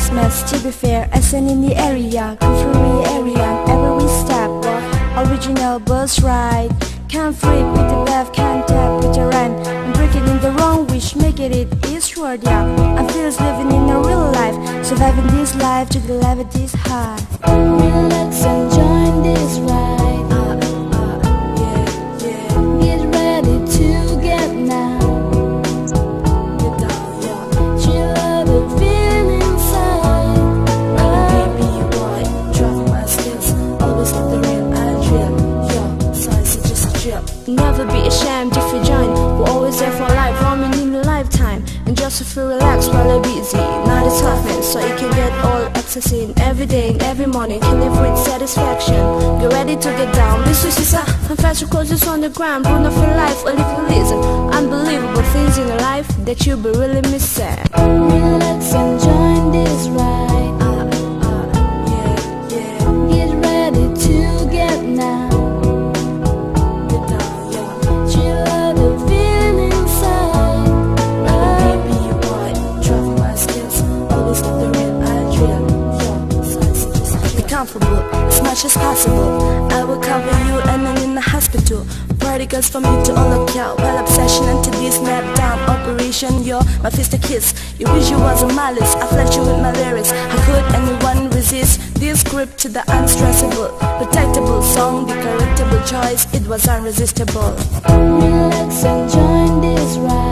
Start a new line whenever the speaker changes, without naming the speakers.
Christmas to be fair, as in the area, contrary area, every step, original bus ride. Can't freak with the left, can't tap with the rhyme. I'm breaking in the wrong wish, making it eastward, yeah. I'm feels living in a real life, surviving this life to the level this high.
Relax and join this ride. Get ready to get now. Chill out the feeling inside.
Baby boy, driving my skills, always on the real and real. Yo, science is just a trip.
Never be ashamed if you join. We're always there for life, roaming in a lifetime. And just to feel relaxed while you're busy. Not a tough man, so you can get all access in every day and every morning. Can live with satisfaction. Get ready to get down. This is just and fashion clothes on the ground. Run off your life, or if you listen. Unbelievable things in your life that you'll be really missing. Relax and join this ride. Get ready to get now. Chill out the feeling inside.
Baby boy, driving my skills, always on the real and real. Yo, science is just a trip. Be comfortable as much as possible. I will cover you and then in the hospital. Party girls from you to all of y'all. Well, obsession into this snap down operation. Yo, my fist a kiss. You wish you was a malice. I flashed you with my lyrics. How could anyone resist this script to the unstressable, protectable song, the correctable choice? It was unresistible.
Relax and join this ride.